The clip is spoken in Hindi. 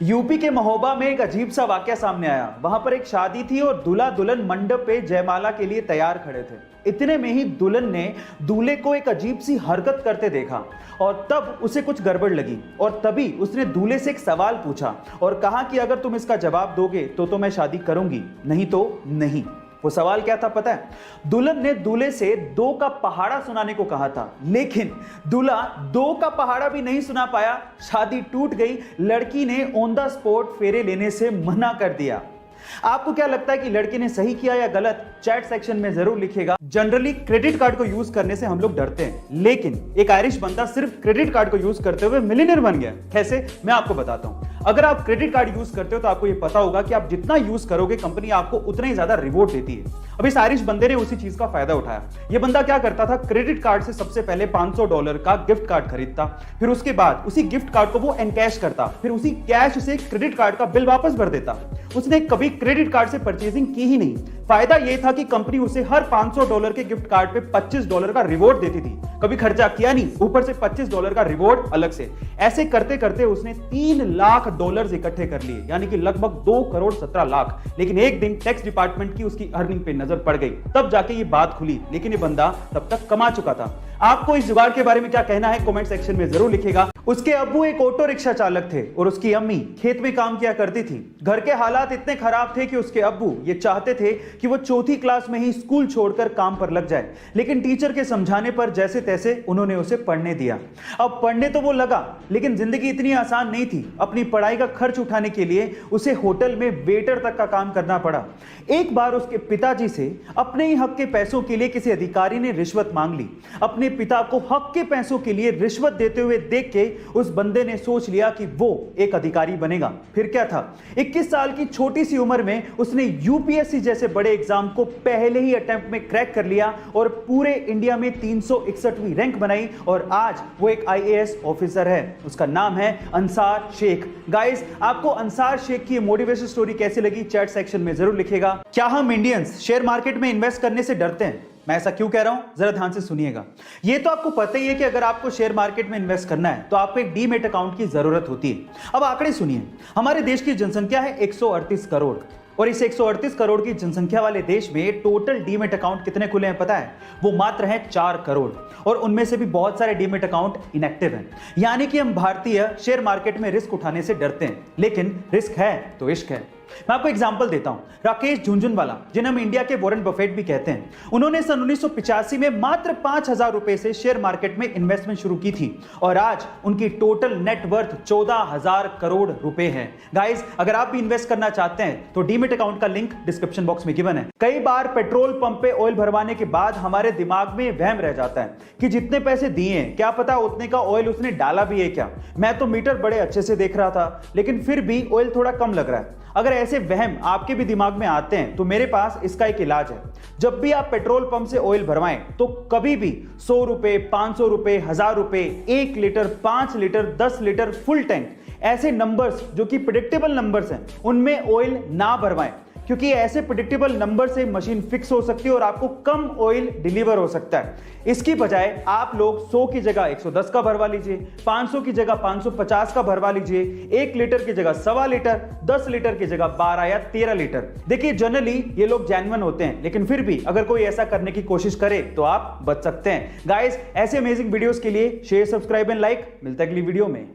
यूपी के महोबा में एक अजीब सा वाकया सामने आया। वहां पर एक शादी थी और दूल्हा दुल्हन मंडप पे जयमाला के लिए तैयार खड़े थे। इतने में ही दुल्हन ने दूल्हे को एक अजीब सी हरकत करते देखा और तब उसे कुछ गड़बड़ लगी और तभी उसने दूल्हे से एक सवाल पूछा और कहा कि अगर तुम इसका जवाब दोगे तो मैं शादी करूंगी, नहीं तो नहीं। वो सवाल क्या था पता है? दुल्हन ने दूल्हे से 2 का पहाड़ा सुनाने को कहा था, लेकिन दूल्हा 2 का पहाड़ा भी नहीं सुना पाया। शादी टूट गई। लड़की ने ऑन द स्पॉट फेरे लेने से मना कर दिया। आपको क्या लगता है कि लड़की ने सही किया या गलत? चैट सेक्शन में जरूर लिखिएगा। जनरली क्रेडिट कार्ड को यूज करने से हम लोग डरते हैं, लेकिन एक आयरिश बंदा सिर्फ क्रेडिट कार्ड को यूज करते हुए मिलियनेयर बन गया। कैसे? मैं आपको बताता हूं। अगर आप क्रेडिट कार्ड यूज करते हो तो आपको यह पता होगा कि आप जितना यूज करोगे कंपनी आपको उतना ही ज्यादा रिवॉर्ड देती है। अब इस आयरिश बंदे ने उसी चीज का फायदा उठाया। यह बंदा क्या करता था, क्रेडिट कार्ड से सबसे पहले $500 का गिफ्ट कार्ड खरीदता, फिर उसके बाद उसी गिफ्ट कार्ड को वो एनकैश करता, फिर उसी कैश से क्रेडिट कार्ड का बिल वापस भर देता। उसने कभी क्रेडिट कार्ड से परचेजिंग की ही नहीं। फायदा यह था कि कंपनी उसे हर $500 के गिफ्ट कार्ड पे $25 का रिवॉर्ड देती थी। कभी खर्चा किया नहीं, ऊपर से $25 का रिवॉर्ड अलग से। ऐसे करते करते उसने $3 लाख इकट्ठे कर लिए, यानी कि लगभग 2 करोड़ 17 लाख। लेकिन एक दिन टैक्स डिपार्टमेंट की उसकी अर्निंग पे नजर पड़ गई, तब जाके ये बात खुली। लेकिन ये बंदा तब तक कमा चुका था। आपको इस जुगाड़ के बारे में क्या कहना है कमेंट सेक्शन में जरूर लिखिएगा। उसके अब्बू एक ऑटो रिक्शा चालक थे और उसकी अम्मी खेत में काम किया करती थी। घर के हालात इतने खराब थे कि उसके अब्बू ये चाहते थे कि वो 4th क्लास में ही स्कूल छोड़कर काम पर लग जाए, लेकिन टीचर के समझाने पर जैसे तैसे उन्होंने उसे पढ़ने दिया। अब पढ़ने तो वो लगा, लेकिन जिंदगी इतनी आसान नहीं थी। अपनी पढ़ाई का खर्च उठाने के लिए उसे होटल में वेटर तक का काम करना पड़ा। एक बार उसके पिताजी से अपने ही हक के पैसों के लिए किसी अधिकारी ने रिश्वत मांग ली। अपने पिता को हक के पैसों के लिए रिश्वत देते हुए देख के उस बंदे ने सोच लिया कि वो एक अधिकारी बनेगा। फिर क्या था, 21 साल की छोटी सी उम्र में उसने यूपीएससी जैसे बड़े एग्जाम को पहले ही अटेम्प्ट में क्रैक कर लिया और पूरे इंडिया में 361वीं रैंक बनाई और आज वो एक आईएएस ऑफिसर है। उसका नाम है अंसार शेख। गाइस, आपको अंसार शेख की मोटिवेशन स्टोरी कैसी लगी चैट सेक्शन में जरूर लिखिएगा। क्या हम इंडियंस शेयर मार्केट में इन्वेस्ट करने से डरते हैं? मैं ऐसा क्यों कह रहा हूं, जरा ध्यान से सुनिएगा। ये तो आपको पता ही है कि अगर आपको शेयर मार्केट में इन्वेस्ट करना है तो आपको एक डीमैट अकाउंट की जरूरत होती है। अब आंकड़े सुनिए। हमारे देश की जनसंख्या है 138 करोड़ और इस 138 करोड़ की जनसंख्या वाले देश में टोटल डीमैट अकाउंट कितने खुले हैं पता है? वो मात्र हैं 4 करोड़ और उनमें से भी बहुत सारे डीमैट अकाउंट इनएक्टिव हैं। यानी कि हम भारतीय शेयर मार्केट में रिस्क उठाने से डरते हैं, लेकिन रिस्क है तो इश्क है। मैं आपको एग्जांपल देता हूं। राकेश झुनझुनवाला, जिन्हें हम इंडिया के वॉरेन बफेट भी कहते हैं, उन्होंने सन 1985 में मात्र 5,000 रुपए से शेयर मार्केट में इन्वेस्टमेंट शुरू की थी और आज उनकी टोटल नेट वर्थ 14,000 करोड़ रुपए है। गाइस, अगर आप भी इन्वेस्ट करना चाहते हैं तो डीमैट अकाउंट का लिंक डिस्क्रिप्शन बॉक्स में गिवन है। कई बार पेट्रोल पंप पे ऑयल भरवाने के बाद हमारे दिमाग में वहम रह जाता है कि जितने पैसे दिए हैं क्या पता उतने का ऑयल उसने डाला भी है क्या। मैं तो मीटर बड़े अच्छे से देख रहा था, लेकिन फिर भी ऑयल थोड़ा कम लग रहा है। अगर ऐसे वहम आपके भी दिमाग में आते हैं तो मेरे पास इसका एक इलाज है। जब भी आप पेट्रोल पंप से ऑयल भरवाएं तो कभी भी 100 रुपए, 500 रुपए, 1000 रुपए, 1 litre, 5 litre, 10 litre, full tank, ऐसे नंबर्स जो कि प्रेडिक्टेबल नंबर्स हैं उनमें ऑयल ना भरवाएं, क्योंकि ऐसे प्रेडिक्टेबल नंबर से मशीन फिक्स हो सकती है और आपको कम ऑयल डिलीवर हो सकता है। इसकी बजाय आप लोग 100 की जगह 110 का भरवा लीजिए, 500 की जगह 550 का भरवा लीजिए, 1 लीटर की जगह 1.25 लीटर, 10 लीटर की जगह 12 या 13 लीटर। देखिए, जनरली ये लोग जेन्युइन होते हैं, लेकिन फिर भी अगर कोई ऐसा करने की कोशिश करे तो आप बच सकते हैं। गाइस, ऐसे अमेजिंग वीडियोस के लिए शेयर, सब्सक्राइब एंड लाइक। मिलता है अगली वीडियो में।